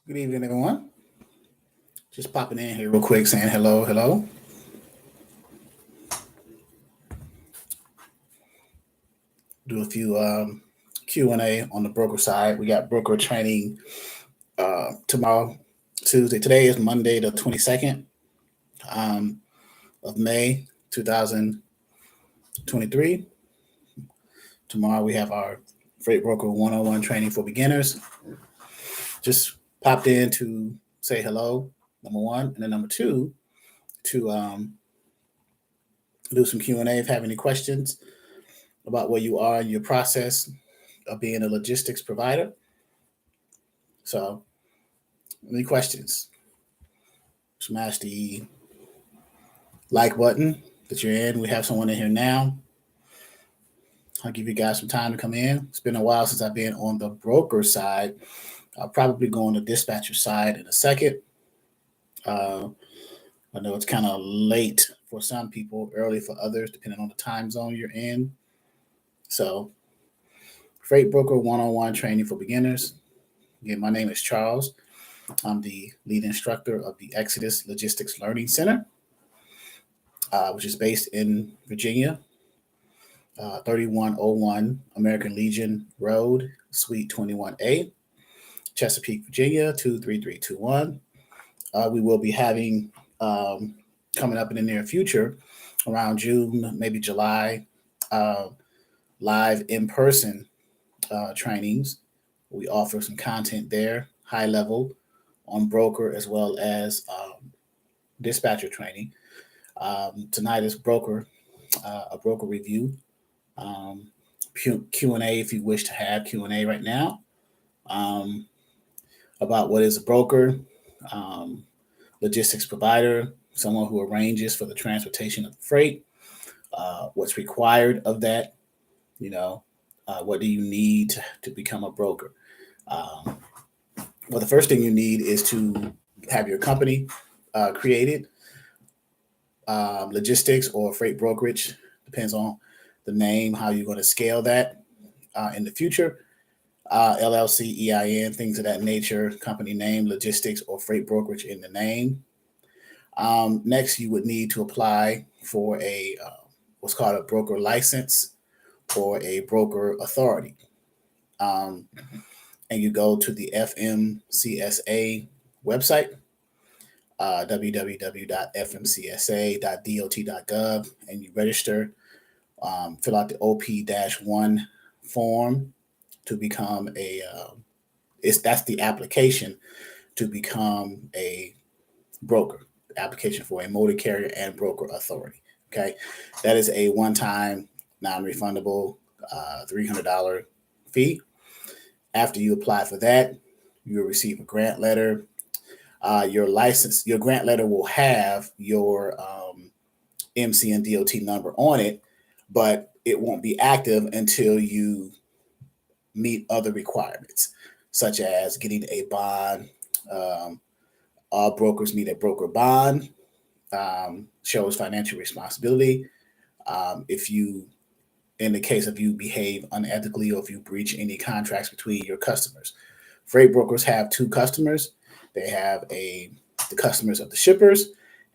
Good evening, everyone. Just popping in here real quick, saying hello, hello. Do a few Q&A on the broker side. We got broker training tomorrow, Tuesday. Today is Monday, the 22nd um, of May, 2023. Tomorrow we have our freight broker 101 training for beginners. Just popped in to say hello, number one, and then number two, to do some Q&A if you have any questions about where you are in your process of being a logistics provider. So, any questions? Smash the like button that you're in. We have someone in here now. I'll give you guys some time to come in. It's been a while since I've been on the broker side. I'll probably go on the dispatcher side in a second. I know it's kind of late for some people, early for others, depending on the time zone you're in. So, Freight Broker 101 training for beginners. Again, my name is Charles. I'm the lead instructor of the Exodus Logistics Learning Center, which is based in Virginia, 3101 American Legion Road, Suite 21A, Chesapeake, Virginia, 23321. We will be having, coming up in the near future, around June, maybe July, live in-person trainings. We offer some content there, high level, on broker as well as dispatcher training. Tonight is a broker review, Q&A if you wish to have Q&A right now, about what is a broker, logistics provider, someone who arranges for the transportation of the freight, what's required of that, what do you need to become a broker? Well, the first thing you need is to have your company created. Logistics or freight brokerage, depends on the name, how you're going to scale that in the future. LLC, EIN, things of that nature, company name, logistics, or freight brokerage in the name. Next, you would need to apply for a what's called a broker license or a broker authority. And you go to the FMCSA website, www.fmcsa.dot.gov, and you register, fill out the OP-1 form to become that's the application to become a broker, application for a motor carrier and broker authority. Okay, that is a one-time, non-refundable $300 fee. After you apply for that, you'll receive a grant letter. Your grant letter will have your MC and DOT number on it, but it won't be active until you meet other requirements, such as getting a bond. All brokers need a broker bond, shows financial responsibility. If you, in the case of you behave unethically or if you breach any contracts between your customers. Freight brokers have two customers. They have the customers of the shippers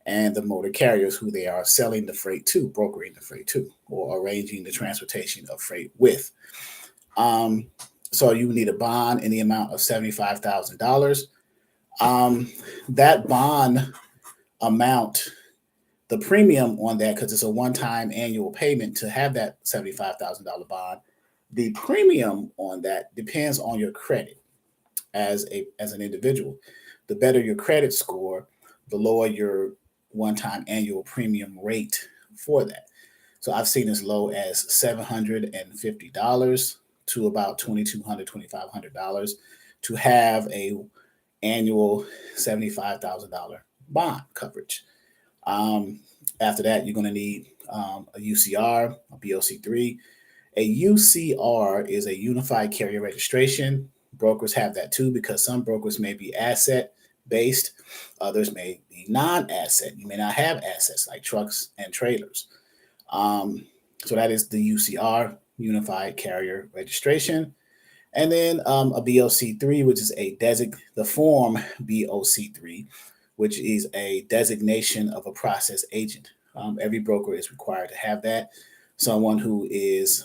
and the motor carriers who they are selling the freight to, brokering the freight to, or arranging the transportation of freight with. So you need a bond in the amount of $75,000. That bond amount, the premium on that, because it's a one-time annual payment to have that $75,000 bond, the premium on that depends on your credit as an individual. The better your credit score, the lower your one-time annual premium rate for that. So I've seen as low as $750 to about $2,200, $2,500 to have a annual $75,000 bond coverage. After that, you're going to need a UCR, a BOC3. A UCR is a unified carrier registration. Brokers have that too because some brokers may be asset based, others may be non-asset. You may not have assets like trucks and trailers. So that is the UCR, Unified Carrier Registration. And then a BOC3, which is the form BOC3, which is a designation of a process agent. Every broker is required to have that. Someone who is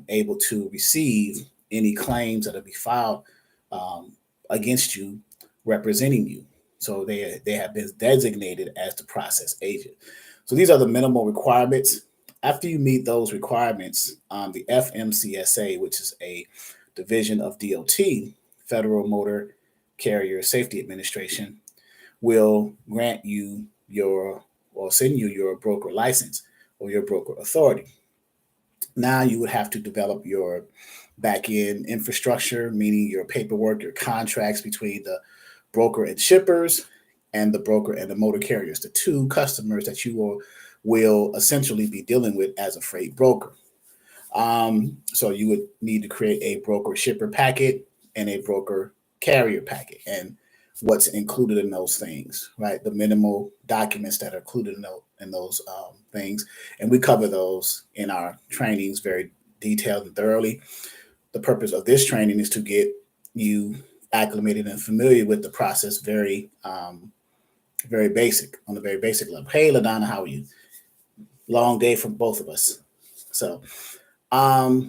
able to receive any claims that will be filed um, against you, representing you. So they have been designated as the process agent. So these are the minimal requirements. After you meet those requirements, the FMCSA, which is a division of DOT, Federal Motor Carrier Safety Administration, will grant you your or send you your broker license or your broker authority. Now you would have to develop your back end infrastructure, meaning your paperwork, your contracts between the broker and shippers, and the broker and the motor carriers, the two customers that you will essentially be dealing with as a freight broker. So you would need to create a broker shipper packet and a broker carrier packet, and what's included in those things, right? The minimal documents that are included in those things, and we cover those in our trainings very detailed and thoroughly. The purpose of this training is to get you acclimated and familiar with the process, very basic, on the very basic level. Hey, LaDonna, how are you? Long day for both of us. So, how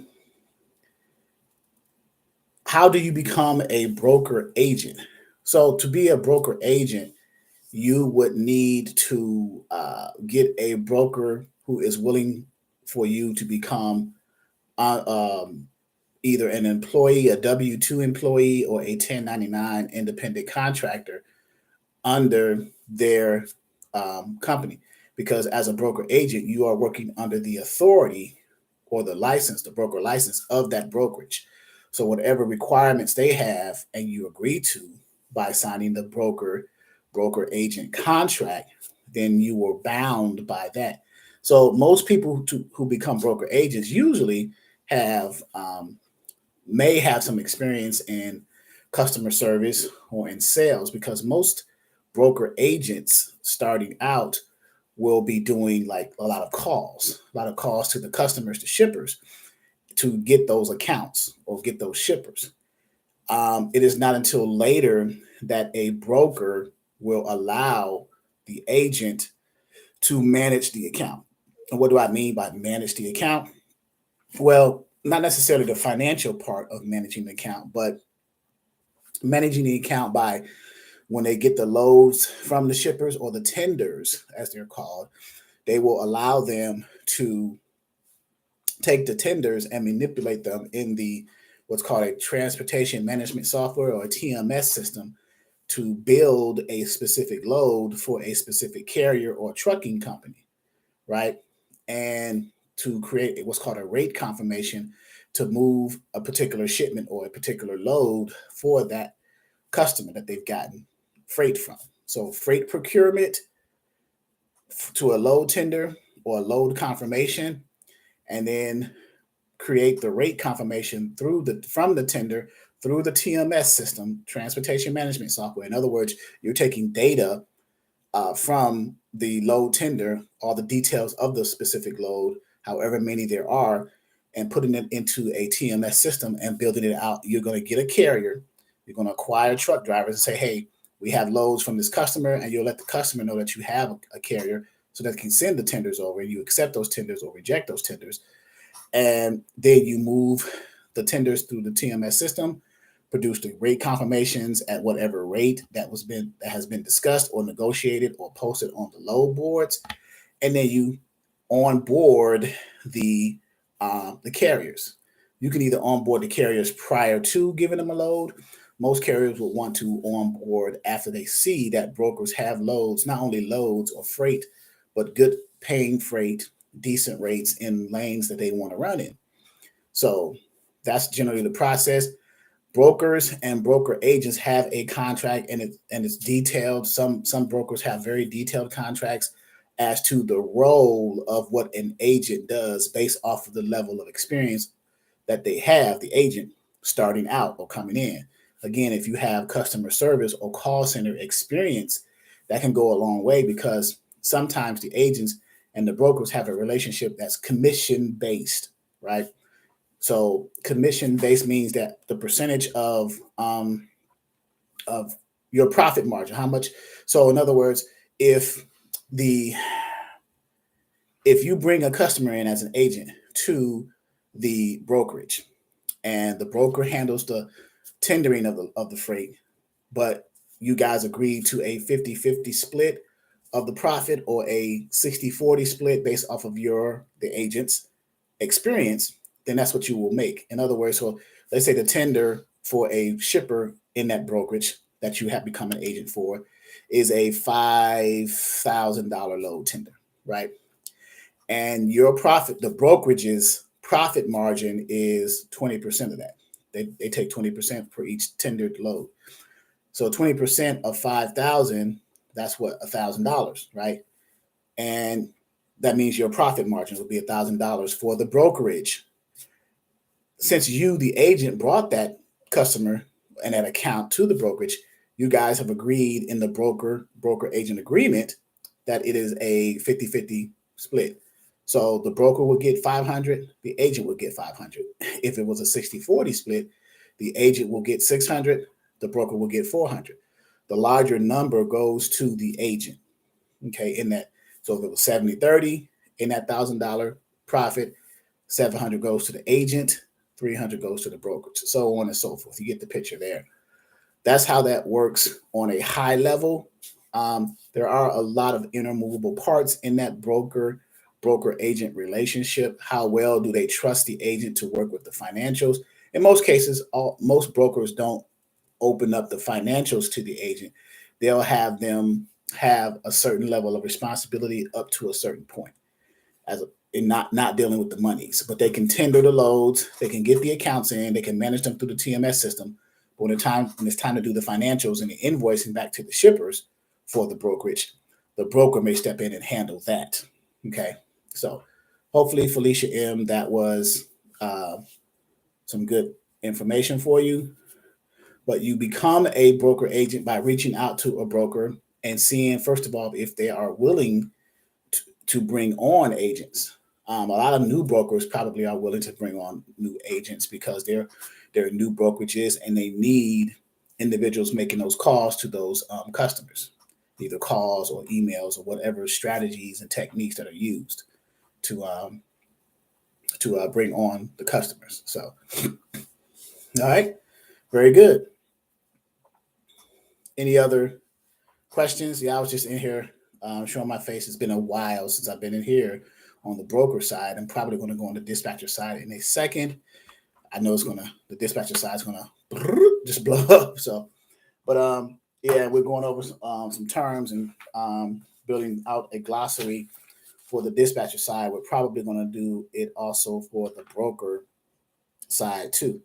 do you become a broker agent? So, to be a broker agent, you would need to get a broker who is willing for you to become uh, um, either an employee, a W 2 employee, or a 1099 independent contractor under their company. Because as a broker agent, you are working under the authority or the license, the broker license of that brokerage. So whatever requirements they have and you agree to by signing the broker agent contract, then you were bound by that. So most people who become broker agents usually have may have some experience in customer service or in sales, because most broker agents starting out will be doing like a lot of calls to the customers, to shippers, to get those accounts or get those shippers. It is not until later that a broker will allow the agent to manage the account. And what do I mean by manage the account? Well, not necessarily the financial part of managing the account, but managing the account by when they get the loads from the shippers, or the tenders, as they're called, they will allow them to take the tenders and manipulate them in the what's called a transportation management software, or a TMS system, to build a specific load for a specific carrier or trucking company, right? And to create what's called a rate confirmation to move a particular shipment or a particular load for that customer that they've gotten freight from. So freight procurement to a load tender or a load confirmation, and then create the rate confirmation from the tender through the TMS system, transportation management software. In other words, you're taking data from the load tender, all the details of the specific load, however many there are, and putting it into a TMS system and building it out. You're going to get a carrier. You're going to acquire truck drivers and say, hey, we have loads from this customer, and you'll let the customer know that you have a carrier so that they can send the tenders over. You accept those tenders or reject those tenders. And then you move the tenders through the TMS system, produce the rate confirmations at whatever rate that has been discussed or negotiated or posted on the load boards, and then you onboard the the carriers. You can either onboard the carriers prior to giving them a load. Most carriers will want to onboard after they see that brokers have loads, not only loads or freight, but good paying freight, decent rates in lanes that they want to run in. So that's generally the process. Brokers and broker agents have a contract, and it's detailed. Some brokers have very detailed contracts as to the role of what an agent does based off of the level of experience that they have, the agent starting out or coming in. Again, if you have customer service or call center experience, that can go a long way, because sometimes the agents and the brokers have a relationship that's commission based, right? So commission based means that the percentage of your profit margin, how much. So in other words, if the if you bring a customer in as an agent to the brokerage, and the broker handles the tendering of the freight, but you guys agreed to a 50-50 split of the profit, or a 60-40 split based off of the agent's experience, then that's what you will make. In other words, so let's say the tender for a shipper in that brokerage that you have become an agent for is a $5,000 load tender, right? And your profit, the brokerage's profit margin is 20% of that. They take 20% for each tendered load. So 20% of 5,000, that's what, $1,000, right? And that means your profit margin would be $1,000 for the brokerage. Since you, the agent, brought that customer and that account to the brokerage, you guys have agreed in the broker agent agreement that it is a 50-50 split. So the broker will get 500, the agent will get 500. If it was a 60-40 split, the agent will get 600, the broker will get 400. The larger number goes to the agent. Okay, in that. So if it was 70-30 in that $1,000 profit, 700 goes to the agent, 300 goes to the brokerage, so on and so forth. You get the picture there. That's how that works on a high level. There are a lot of intermovable parts in that broker agent relationship. How well do they trust the agent to work with the financials? In most cases, most brokers don't open up the financials to the agent. They'll have them have a certain level of responsibility up to a certain point, in not dealing with the monies. But they can tender the loads, they can get the accounts in, they can manage them through the TMS system. But when it's time to do the financials and the invoicing back to the shippers for the brokerage, the broker may step in and handle that. Okay, so hopefully, Felicia M., that was some good information for you. But you become a broker agent by reaching out to a broker and seeing, first of all, if they are willing to bring on agents. A lot of new brokers probably are willing to bring on new agents because they're new brokerages and they need individuals making those calls to those customers, either calls or emails or whatever strategies and techniques that are used to bring on the customers. So, all right, very good. Any other questions? Yeah, I was just in here showing my face. It's been a while since I've been in here on the broker side. I'm probably going to go on the dispatcher side in a second. I know the dispatcher side is gonna just blow up. So, but yeah, we're going over some terms and building out a glossary for the dispatcher side. We're probably going to do it also for the broker side too.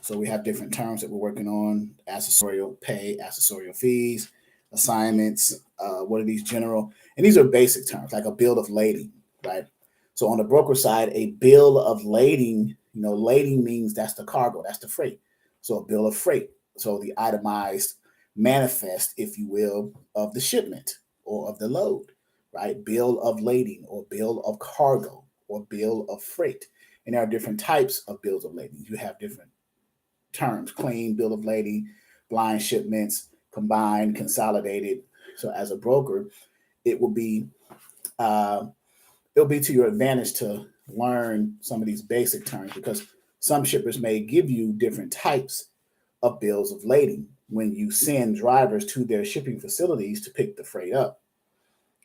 So we have different terms that we're working on: accessorial pay, accessorial fees, assignments. What are these general? And these are basic terms, like a bill of lading, right? So on the broker side, a bill of lading, lading means that's the cargo, that's the freight. So a bill of freight. So the itemized manifest, if you will, of the shipment or of the load, right? Bill of lading or bill of cargo or bill of freight. And there are different types of bills of lading. You have different terms: clean bill of lading, blind shipments, combined, consolidated. So as a broker, it will be it'll be to your advantage to learn some of these basic terms, because some shippers may give you different types of bills of lading when you send drivers to their shipping facilities to pick the freight up,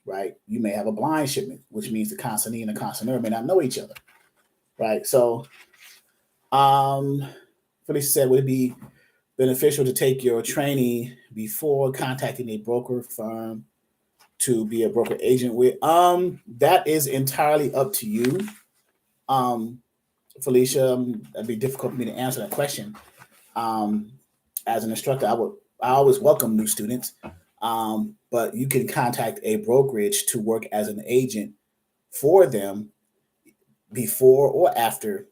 right? You may have a blind shipment, which means the consignee and the consignor may not know each other, right? So Felicia said, would it be beneficial to take your training before contacting a broker firm to be a broker agent with? That is entirely up to you. Felicia, that'd be difficult for me to answer that question. As an instructor, I always welcome new students. But you can contact a brokerage to work as an agent for them before or after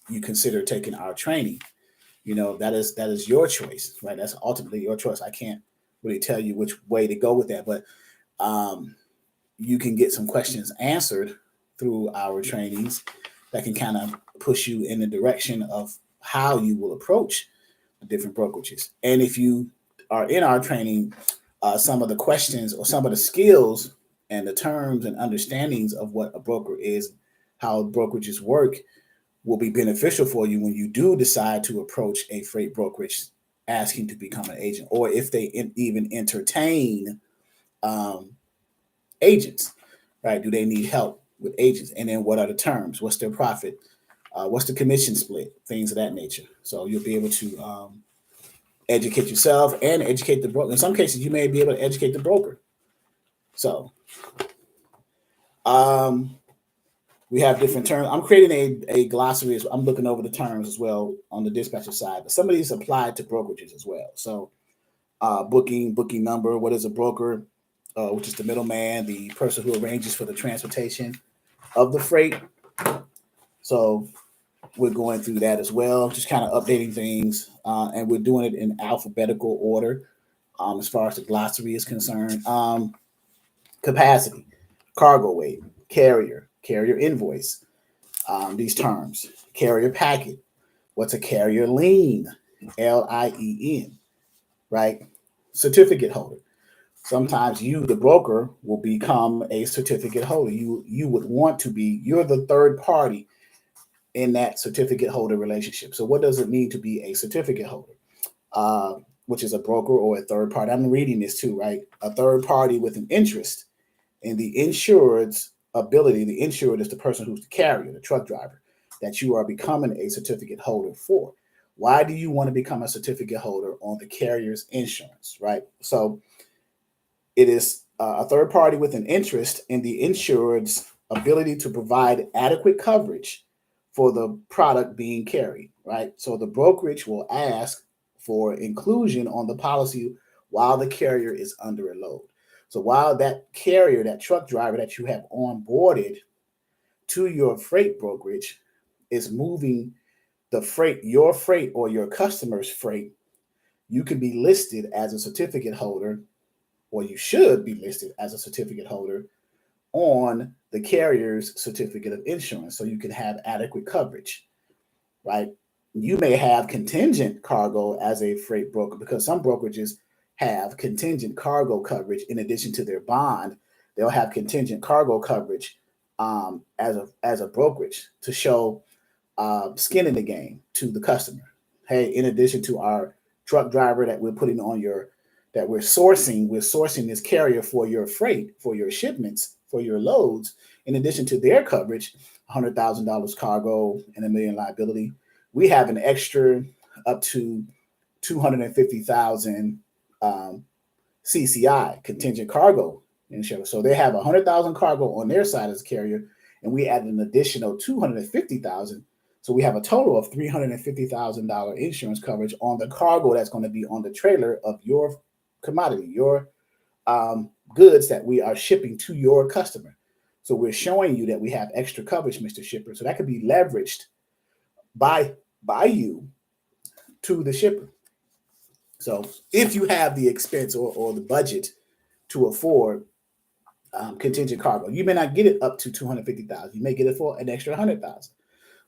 you consider taking our training. That is your choice, right? That's ultimately your choice. I can't really tell you which way to go with that, but you can get some questions answered through our trainings, that can kind of push you in the direction of how you will approach the different brokerages. And if you are in our training, some of the questions or some of the skills and the terms and understandings of what a broker is, how brokerages work, will be beneficial for you when you do decide to approach a freight brokerage asking to become an agent, or if they even entertain um, agents, right? Do they need help with agents? And then what are the terms? What's their profit? What's the commission split? Things of that nature. So you'll be able to educate yourself and educate the broker. In some cases, you may be able to educate the broker. So we have different terms. I'm creating a glossary. I'm looking over the terms as well on the dispatcher side, but some of these apply to brokerages as well. So booking number, what is a broker, which is the middleman, the person who arranges for the transportation of the freight. So we're going through that as well, just kind of updating things, and we're doing it in alphabetical order as far as the glossary is concerned. Capacity, cargo weight, carrier invoice, these terms, carrier packet, what's a carrier lien, LIEN, right? Certificate holder. Sometimes you, the broker, will become a certificate holder. You would want to be, you're the third party in that certificate holder relationship. So what does it mean to be a certificate holder? Which is a broker or a third party. I'm reading this too, right? A third party with an interest in the insured's ability. The insured is the person who's the carrier, the truck driver, that you are becoming a certificate holder for. Why do you want to become a certificate holder on the carrier's insurance, right? So it is a third party with an interest in the insured's ability to provide adequate coverage for the product being carried, right? So the brokerage will ask for inclusion on the policy while the carrier is under a load. So while that carrier, that truck driver that you have onboarded to your freight brokerage is moving the freight, your freight or your customer's freight, you can be listed as a certificate holder, or you should be listed as a certificate holder on the carrier's certificate of insurance so you can have adequate coverage, right? You may have contingent cargo as a freight broker, because some brokerages have contingent cargo coverage in addition to their bond. They'll have contingent cargo coverage as a brokerage to show skin in the game to the customer. Hey, in addition to our truck driver that we're putting on your, that we're sourcing this carrier for your freight, for your shipments, for your loads. In addition to their coverage, $100,000 cargo and $1 million liability, we have an extra up to 250,000 CCI, contingent cargo insurance. So they have 100,000 cargo on their side as a carrier, and we added an additional 250,000. So we have a total of $350,000 insurance coverage on the cargo that's going to be on the trailer of your commodity, your goods that we are shipping to your customer. So we're showing you that we have extra coverage, Mr. Shipper. So that could be leveraged by you to the shipper. So if you have the expense or the budget to afford contingent cargo, you may not get it up to 250,000. You may get it for an extra 100,000.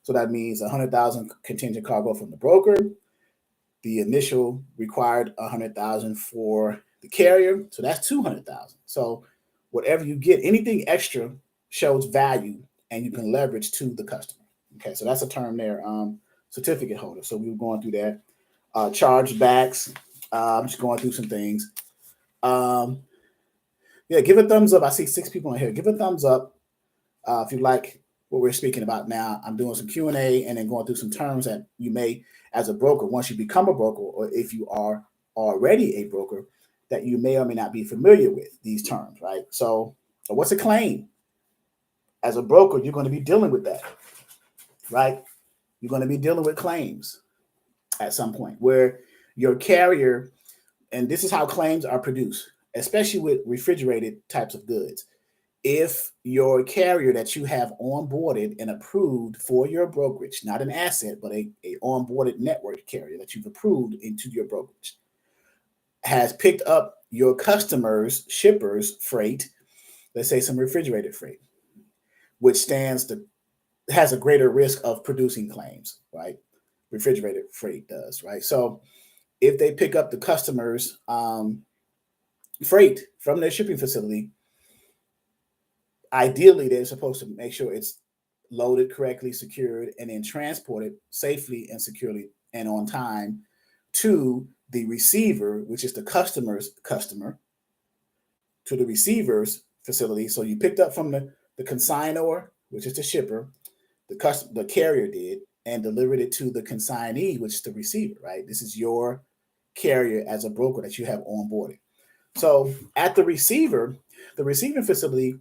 So that means 100,000 contingent cargo from the broker, the initial required 100,000 for the carrier. So that's 200,000. So whatever you get, anything extra shows value and you can leverage to the customer. Okay, so that's a term there, certificate holder. So we were going through that. Chargebacks. I'm just going through some things. Yeah, give a thumbs up. I see 6 people in here. Give a thumbs up if you like what we're speaking about now. I'm doing some Q&A and then going through some terms that you may, as a broker, once you become a broker, or if you are already a broker, that you may or may not be familiar with these terms, right? So what's a claim? As a broker, you're going to be dealing with that, right? You're going to be dealing with claims at some point where your carrier, and this is how claims are produced, especially with refrigerated types of goods. If your carrier that you have onboarded and approved for your brokerage, not an asset, but a onboarded network carrier that you've approved into your brokerage, has picked up your customers' shippers' freight, let's say some refrigerated freight, which stands has a greater risk of producing claims, right? Refrigerated freight does, right? So if they pick up the customer's freight from their shipping facility, ideally they're supposed to make sure it's loaded correctly, secured, and then transported safely and securely and on time to the receiver, which is the customer's customer, to the receiver's facility. So you picked up from the consignor, which is the shipper, the carrier did, and delivered it to the consignee, which is the receiver, right? This is your carrier as a broker that you have onboarded. So at the receiving facility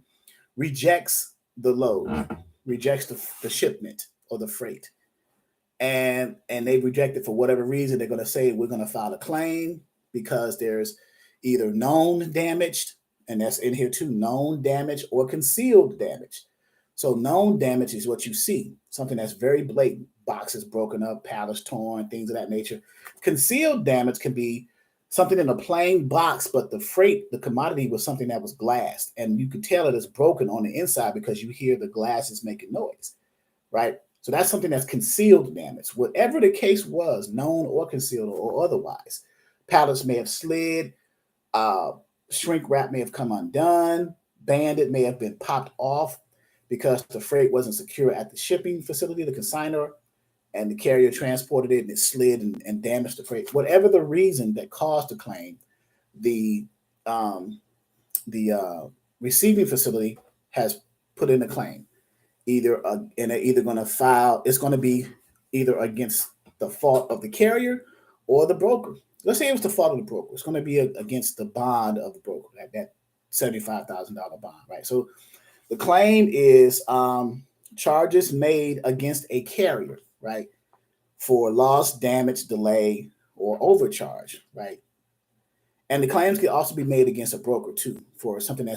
rejects the load, rejects the shipment or the freight. And they reject it for whatever reason. They're going to say we're going to file a claim because there's either known damage, and that's in here too, known damage or concealed damage. So known damage is what you see, something that's very blatant, boxes broken up, pallets torn, things of that nature. Concealed damage can be something in a plain box, but the freight, the commodity was something that was glassed, and you can tell it is broken on the inside because you hear the glass is making noise, right? So that's something that's concealed damage. Whatever the case was, known or concealed or otherwise, pallets may have slid, shrink wrap may have come undone, banded may have been popped off because the freight wasn't secure at the shipping facility, the consignor, and the carrier transported it and it slid and damaged the freight. Whatever the reason that caused the claim, the receiving facility has put in a claim. And they're either going to file. It's going to be either against the fault of the carrier or the broker. Let's say it was the fault of the broker. It's going to be against the bond of the broker, that $75,000 bond, right? So the claim is charges made against a carrier, right, for loss, damage, delay, or overcharge, right? And the claims can also be made against a broker too for something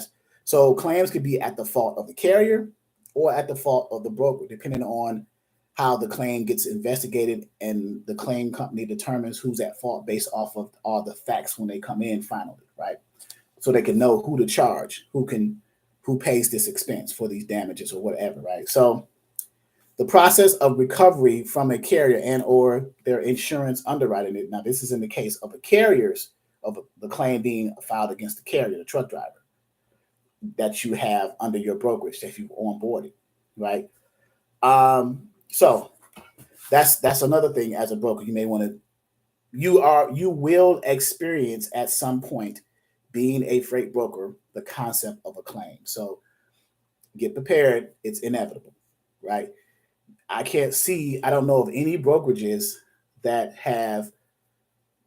so claims could be at the fault of the carrier or at the fault of the broker, depending on how the claim gets investigated and the claim company determines who's at fault based off of all the facts when they come in finally, right? So they can know who to charge, who pays this expense for these damages or whatever, right? So the process of recovery from a carrier and or their insurance underwriting it. Now, this is in the case of the claim being filed against the carrier, the truck driver that you have under your brokerage that you've onboarded, right? So that's another thing as a broker you may want to. You will experience at some point being a freight broker the concept of a claim. So get prepared; it's inevitable, right? I don't know of any brokerages that have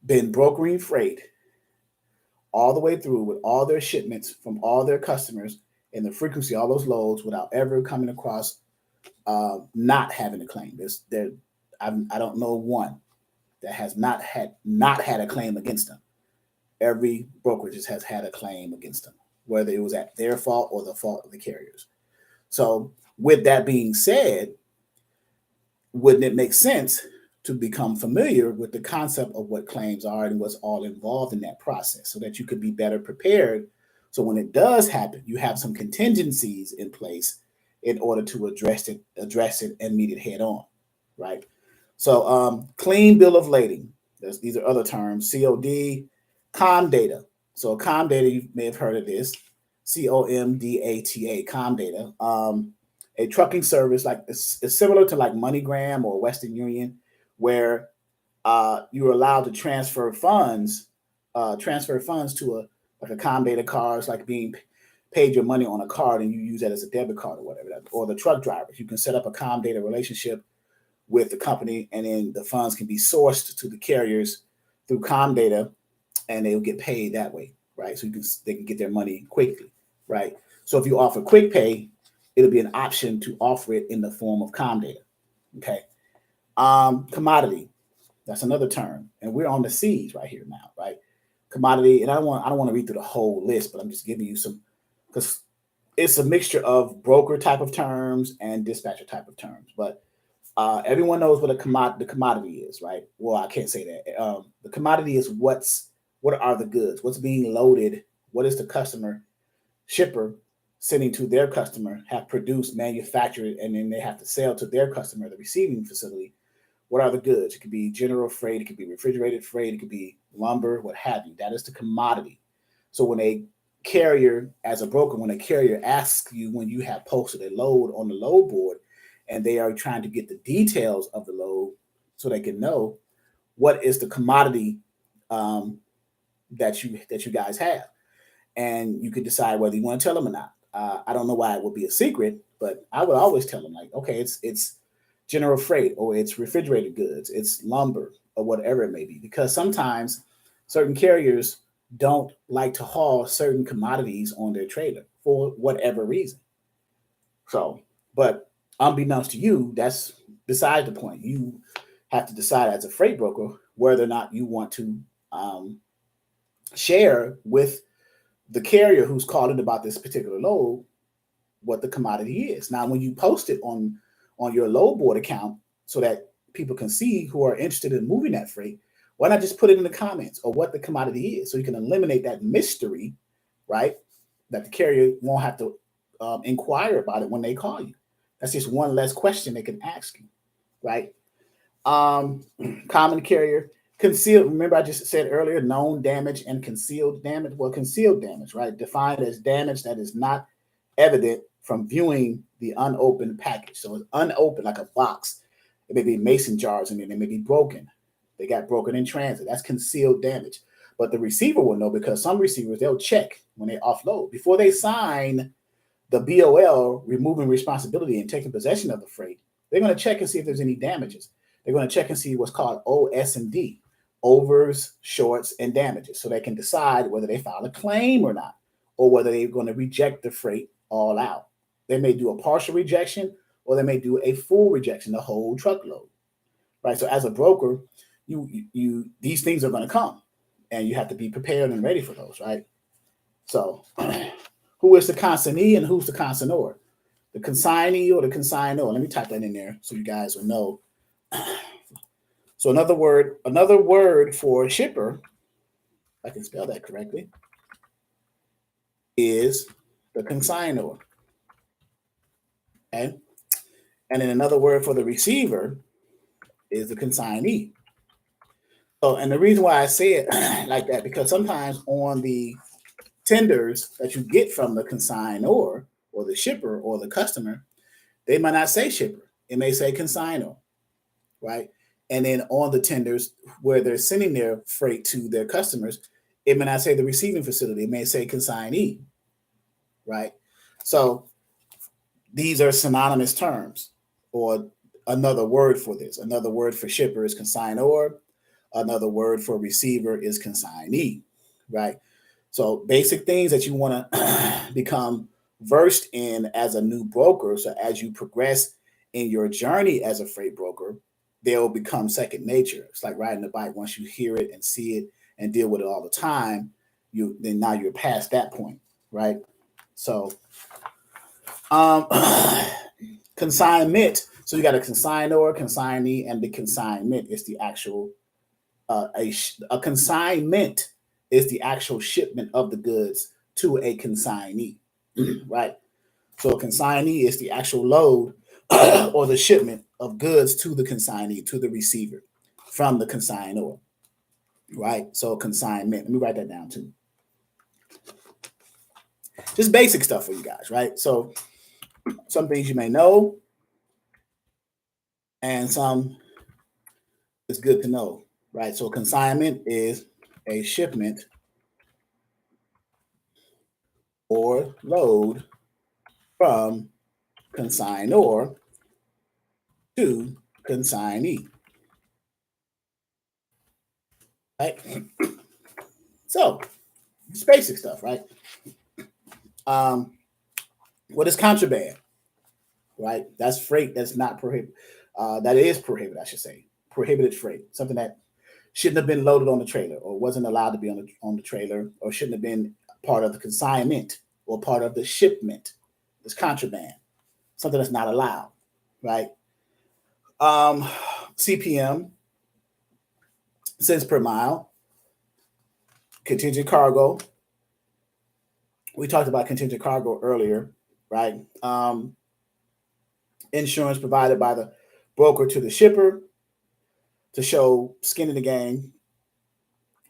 been brokering freight all the way through with all their shipments from all their customers and the frequency, all those loads without ever coming across not having a claim. I don't know one that has not had a claim against them. Every brokerage has had a claim against them, whether it was at their fault or the fault of the carriers. So with that being said, wouldn't it make sense to become familiar with the concept of what claims are and what's all involved in that process so that you could be better prepared? So when it does happen, you have some contingencies in place in order to address it and meet it head on, right? So clean bill of lading. These are other terms. COD, COMDATA. So COMDATA, you may have heard of this. COMDATA, COMDATA. A trucking service like it's similar to like MoneyGram or Western Union, where you're allowed to transfer funds to a COMDATA card. It's like being paid your money on a card and you use that as a debit card or whatever. Or the truck drivers, you can set up a COMDATA relationship with the company, and then the funds can be sourced to the carriers through COMDATA, and they'll get paid that way, right? So they can get their money quickly, right? So if you offer quick pay, it'll be an option to offer it in the form of COMDATA. Okay. Commodity, that's another term, and we're on the C's right here now, right? Commodity, and I don't want to read through the whole list, but I'm just giving you some because it's a mixture of broker type of terms and dispatcher type of terms. But everyone knows what the commodity is, right? Well, I can't say that. The commodity is what are the goods? What's being loaded? What is the customer shipper sending to their customer have produced, manufactured, and then they have to sell to their customer, the receiving facility. What are the goods? It could be general freight, it could be refrigerated freight, it could be lumber, what have you. That is the commodity. So when a carrier, as a broker, when a carrier asks you when you have posted a load on the load board and they are trying to get the details of the load so they can know what is the commodity that you guys have, and you could decide whether you want to tell them or not. I don't know why it would be a secret, but I would always tell them, like, okay, it's general freight, or it's refrigerated goods, it's lumber, or whatever it may be, because sometimes certain carriers don't like to haul certain commodities on their trailer for whatever reason. So, but unbeknownst to you, that's beside the point. You have to decide as a freight broker whether or not you want to share with the carrier who's calling about this particular load what the commodity is. Now, when you post it on your load board account so that people can see who are interested in moving that freight, why not just put it in the comments or what the commodity is, so you can eliminate that mystery, right? That the carrier won't have to inquire about it when they call you. That's just one less question they can ask you, right? Common carrier. Concealed, remember I just said earlier, known damage and concealed damage. Well, concealed damage, right? Defined as damage that is not evident from viewing the unopened package. So it's unopened, like a box. It may be mason jars in there. They may be broken. They got broken in transit. That's concealed damage. But the receiver will know, because some receivers, they'll check when they offload. Before they sign the BOL, removing responsibility and taking possession of the freight, they're going to check and see if there's any damages. They're going to check and see what's called OS&D. Overs, shorts, and damages, so they can decide whether they file a claim or not, or whether they're going to reject the freight all out. They may do a partial rejection, or they may do a full rejection, the whole truckload, right? So as a broker, you these things are going to come, and you have to be prepared and ready for those, right? So who is the consignee and who's the consignor? The consignee or the consignor? Let me type that in there so you guys will know. So another word for shipper, if I can spell that correctly, is the consignor. Okay? And then another word for the receiver is the consignee. So, and the reason why I say it like that, because sometimes on the tenders that you get from the consignor or the shipper or the customer, they might not say shipper. It may say consignor, right? And then on the tenders where they're sending their freight to their customers, it may not say the receiving facility. It may say consignee, right? So these are synonymous terms, or another word for this. Another word for shipper is consignor. Another word for receiver is consignee, right? So basic things that you want to become versed in as a new broker. So as you progress in your journey as a freight broker, they'll become second nature. It's like riding a bike. Once you hear it and see it and deal with it all the time, then now you're past that point, right? So consignment. So you got a consignor, consignee, and the consignment is the actual a consignment is the actual shipment of the goods to a consignee, right? So a consignee is the actual load or the shipment of goods to the consignee, to the receiver, from the consignor, right? So consignment. Let me write that down too. Just basic stuff for you guys, right? So some things you may know, and some is good to know, right? So consignment is a shipment or load from consignor to consignee, right? So it's basic stuff, right? What is contraband, right? That's freight that's not prohibited. That is prohibited, I should say. Prohibited freight, something that shouldn't have been loaded on the trailer, or wasn't allowed to be on the trailer, or shouldn't have been part of the consignment or part of the shipment. It's contraband, something that's not allowed, right? CPM, cents per mile. Contingent cargo, We talked about contingent cargo earlier, right? Insurance provided by the broker to the shipper to show skin in the game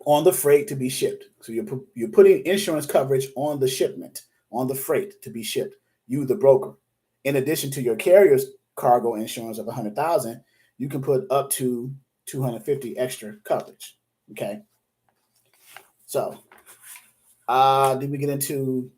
on the freight to be shipped. So you're putting insurance coverage on the shipment, on the freight to be shipped. You, the broker, in addition to your carrier's cargo insurance of 100,000, you can put up to 250 extra coverage. Okay. So, did we get into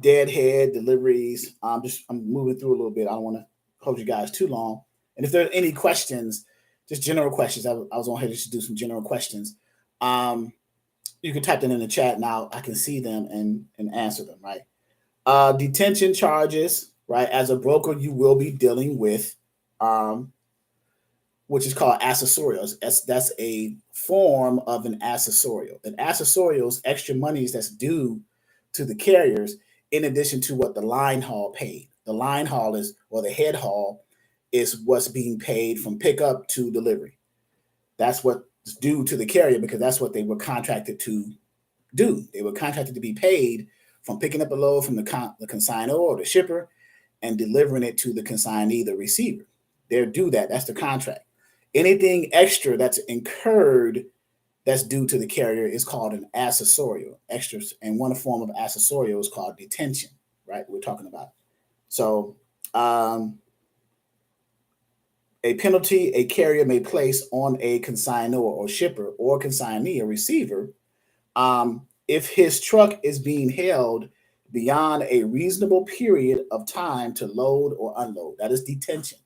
deadhead deliveries? I'm moving through a little bit. I don't want to hold you guys too long. And if there are any questions, just general questions, I was on here just to do some general questions. You can type them in the chat now. I can see them and answer them, right? Detention charges, right? As a broker, you will be dealing with, which is called accessorials. That's a form of an accessorial. An accessorial is extra monies that's due to the carriers in addition to what the line haul paid. The line haul is, or the head haul is what's being paid from pickup to delivery. That's what's due to the carrier because that's what they were contracted to do. They were contracted to be paid from picking up a load from the consignor or the shipper and delivering it to the consignee, the receiver. They're due that. That's the contract. Anything extra that's incurred that's due to the carrier is called an accessorial. Extras, and one form of accessorial is called detention, right? We're talking about. So, a penalty a carrier may place on a consignor or shipper or consignee or receiver if his truck is being held beyond a reasonable period of time to load or unload. That is detention.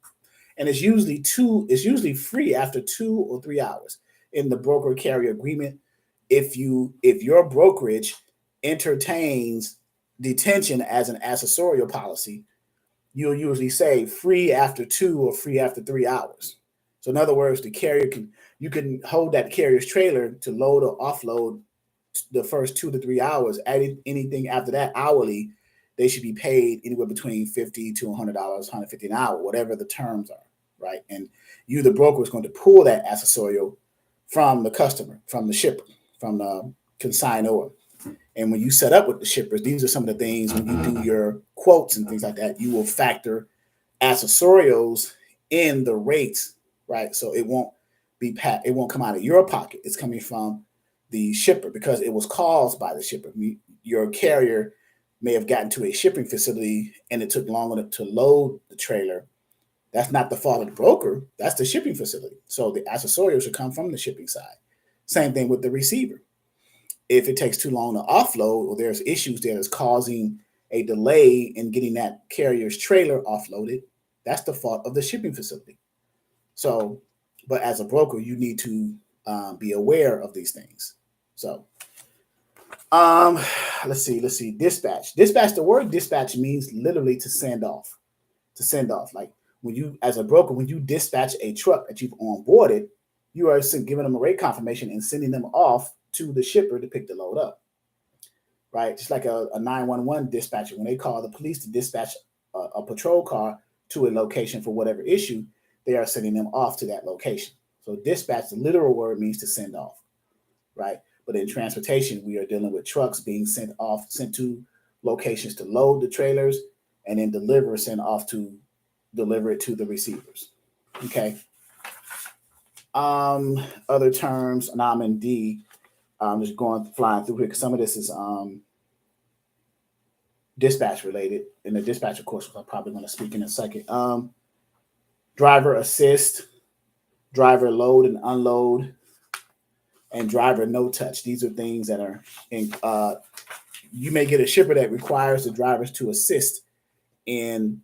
And it's usually free after 2 or 3 hours in the broker carrier agreement. If your brokerage entertains detention as an accessorial policy, you'll usually say free after 2 or free after 3 hours. So in other words, you can hold that carrier's trailer to load or offload the first 2 to 3 hours. Anything after that hourly, they should be paid anywhere between $50 to $100, $150 an hour, whatever the terms are, right? And you, the broker, is going to pull that accessorial from the customer, from the shipper, from the consignor. And when you set up with the shippers, these are some of the things when you do your quotes and things like that, you will factor accessorials in the rates, right? So it won't come out of your pocket. It's coming from the shipper because it was caused by the shipper. Your carrier may have gotten to a shipping facility and it took longer to load the trailer. That's not the fault of the broker. That's the shipping facility. So the accessorials should come from the shipping side. Same thing with the receiver. If it takes too long to offload or there's issues there that's causing a delay in getting that carrier's trailer offloaded, that's the fault of the shipping facility. So, but as a broker, you need to be aware of these things. So, let's see. Dispatch. The word dispatch means literally to send off. To send off. Like when you, as a broker, when you dispatch a truck that you've onboarded, you are giving them a rate confirmation and sending them off to the shipper to pick the load up. Right? Just like a 911 dispatcher, when they call the police to dispatch a patrol car to a location for whatever issue, they are sending them off to that location. So dispatch, the literal word means to send off, right? But in transportation, we are dealing with trucks being sent to locations to load the trailers and then send off to deliver it to the receivers. Okay. Other terms, and I'm in D. I'm just flying through here because some of this is dispatch related. In the dispatch, of course, I'm probably going to speak in a second. Driver assist, driver load and unload, and driver no touch. These are things that are in. You may get a shipper that requires the drivers to assist in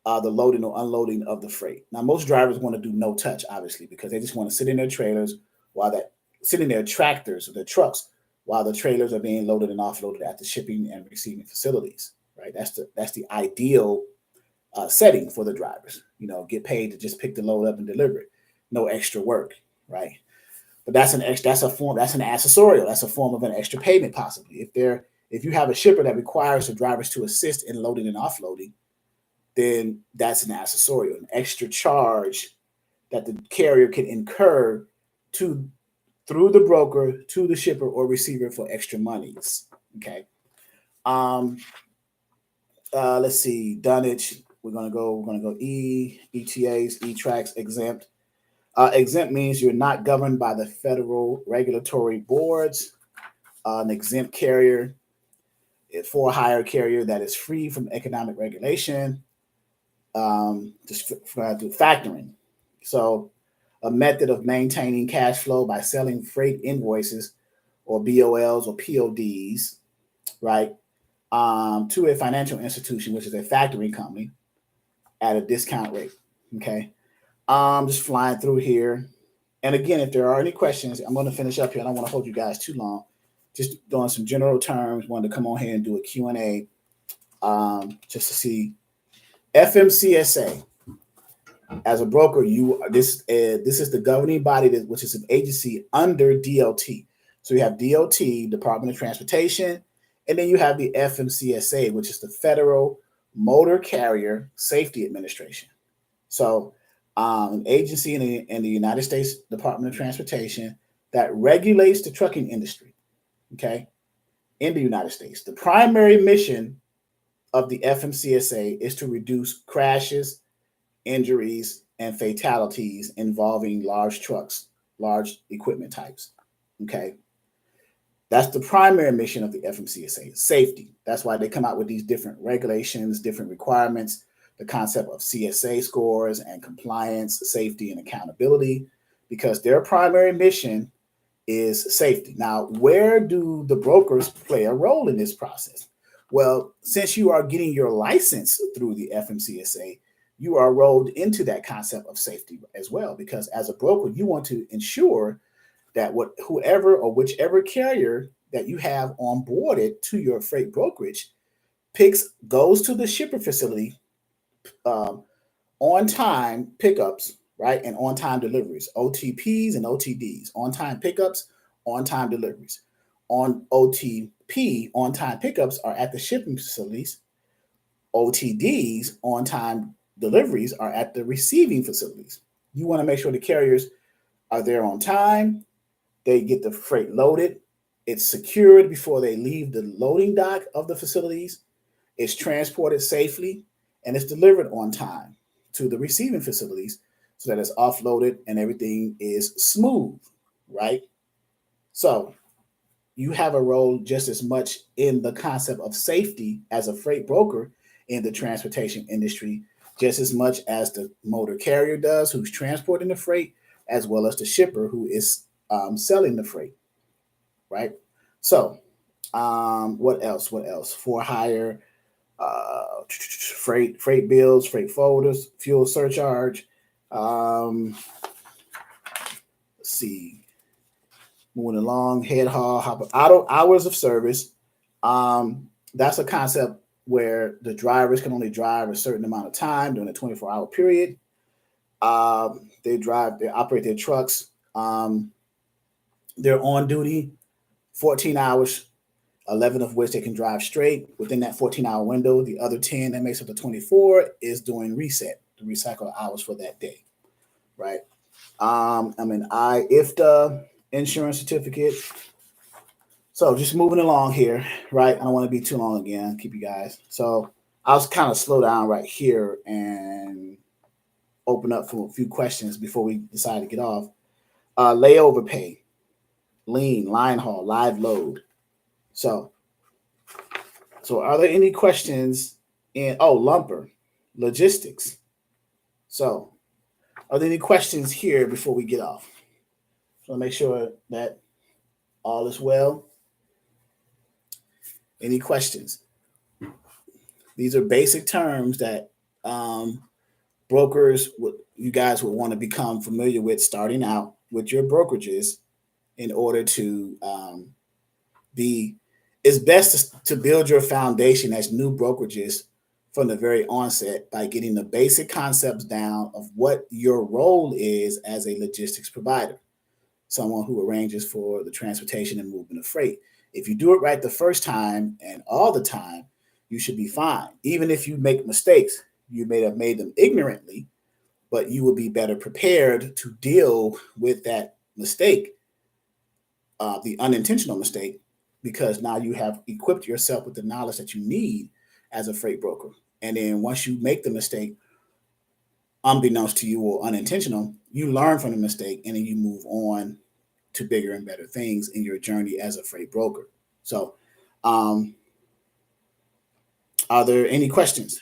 the loading or unloading of the freight. Now, most drivers want to do no touch, obviously, because they just want to sit in their trailers sit in their tractors or their trucks while the trailers are being loaded and offloaded at the shipping and receiving facilities. Right? That's the ideal setting for the drivers. Get paid to just pick the load up and deliver it. No extra work, right? But that's an accessorial. That's a form of an extra payment, possibly. If you have a shipper that requires the drivers to assist in loading and offloading, then that's an accessorial, an extra charge that the carrier can incur through the broker to the shipper or receiver for extra monies. Okay. Let's see, dunnage. We're gonna go E, ETAs, E-tracks, exempt. Exempt means you're not governed by the federal regulatory boards. An exempt carrier, for a hire carrier that is free from economic regulation. Just do factoring. So, a method of maintaining cash flow by selling freight invoices or BOLs or PODs, right, to a financial institution, which is a factoring company, at a discount rate. Okay. Just flying through here. And again, if there are any questions, I'm going to finish up here. I don't want to hold you guys too long. Just doing some general terms. Wanted to come on here and do a Q&A just to see FMCSA. As a broker, this is the governing body, which is an agency under DOT. So you have DOT, Department of Transportation, and then you have the FMCSA, which is the Federal Motor Carrier Safety Administration. So an agency in the United States Department of Transportation that regulates the trucking industry, okay, in the United States. The primary mission of the FMCSA is to reduce crashes, injuries, and fatalities involving large trucks, large equipment types, okay? That's the primary mission of the FMCSA, safety. That's why they come out with these different regulations, different requirements, the concept of CSA scores and compliance, safety, and accountability, because their primary mission is safety. Now, where do the brokers play a role in this process? Well, since you are getting your license through the FMCSA, you are rolled into that concept of safety as well, because as a broker, you want to ensure that whoever or whichever carrier that you have onboarded to your freight brokerage goes to the shipper facility on time pickups, right? And on time deliveries, OTPs and OTDs, on time pickups, on time deliveries. On OTP, on time pickups are at the shipping facilities. OTDs, on time deliveries, are at the receiving facilities. You want to make sure the carriers are there on time. They get the freight loaded. It's secured before they leave the loading dock of the facilities. It's transported safely, and it's delivered on time to the receiving facilities so that it's offloaded and everything is smooth, right? So you have a role just as much in the concept of safety as a freight broker in the transportation industry, just as much as the motor carrier does, who's transporting the freight, as well as the shipper who is selling the freight, right? So, what else? What else? For hire, freight bills, freight folders, fuel surcharge. Let's see. Moving along, head haul, auto hours of service. That's a concept where the drivers can only drive a certain amount of time during a 24-hour period. They operate their trucks. They're on duty 14 hours, 11 of which they can drive straight within that 14-hour window. The other 10 that makes up the 24 is doing reset, to recycle hours for that day, right? IFTA insurance certificate. So just moving along here, right? I don't want to be too long again, keep you guys. So I'll kind of slow down right here and open up for a few questions before we decide to get off. Layover pay, lean, line haul, live load. So are there any questions lumper, logistics? So are there any questions here before we get off? So make sure that all is well. Any questions? These are basic terms that you guys would want to become familiar with starting out with your brokerages in order to it's best to build your foundation as new brokerages from the very onset by getting the basic concepts down of what your role is as a logistics provider, someone who arranges for the transportation and movement of freight. If you do it right the first time and all the time, you should be fine. Even if you make mistakes, you may have made them ignorantly, but you will be better prepared to deal with that mistake, the unintentional mistake, because now you have equipped yourself with the knowledge that you need as a freight broker. And then once you make the mistake, unbeknownst to you or unintentional, you learn from the mistake and then you move on to bigger and better things in your journey as a freight broker. So, are there any questions?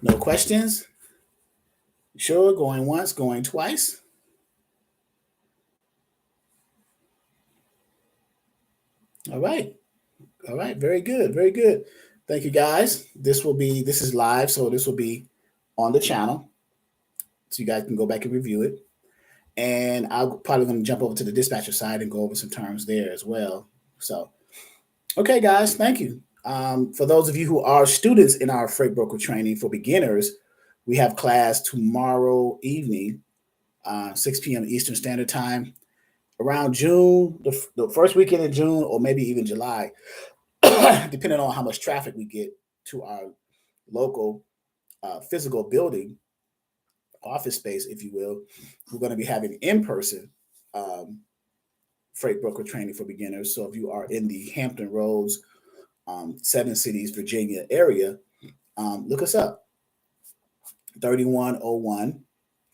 No questions? Sure, going once, going twice. All right. All right. Very good. Very good. Thank you guys. This is live, so this will be on the channel. So you guys can go back and review it. And I'm probably going to jump over to the dispatcher side and go over some terms there as well. So, okay, guys, thank you. For those of you who are students in our freight broker training for beginners, we have class tomorrow evening, 6 p.m. Eastern Standard Time, around June, the first weekend in June, or maybe even July, depending on how much traffic we get to our local physical building, office space, if you will. We're going to be having in-person freight broker training for beginners. So if you are in the Hampton Roads, Seven Cities, Virginia area, look us up. 3101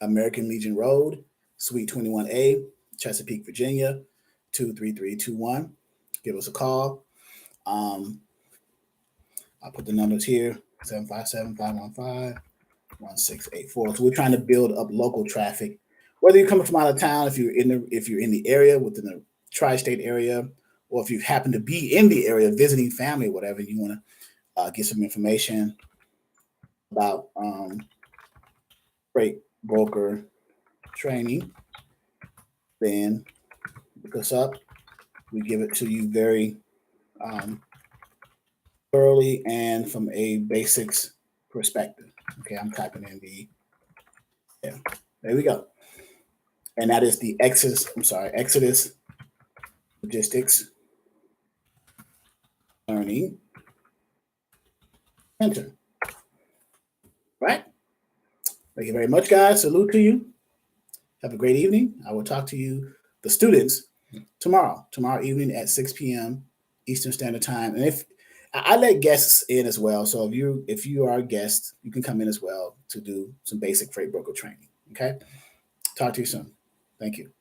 American Legion Road, Suite 21A, Chesapeake, Virginia, 23321. Give us a call. I'll put the numbers here, 757-515-1684. So we're trying to build up local traffic. Whether you're coming from out of town, if you're in the area, within the tri-state area, or if you happen to be in the area visiting family or whatever, you want to get some information about freight broker training, then look us up. We give it to you very thoroughly and from a basics perspective. Okay, I'm typing in there we go. And that is the Exodus Logistics Learning Center. Right? Thank you very much, guys. Salute to you. Have a great evening. I will talk to you, the students, tomorrow evening at 6 p.m. Eastern Standard Time. And if I let guests in as well, so if you are a guest, you can come in as well to do some basic freight broker training. Okay. Talk to you soon. Thank you.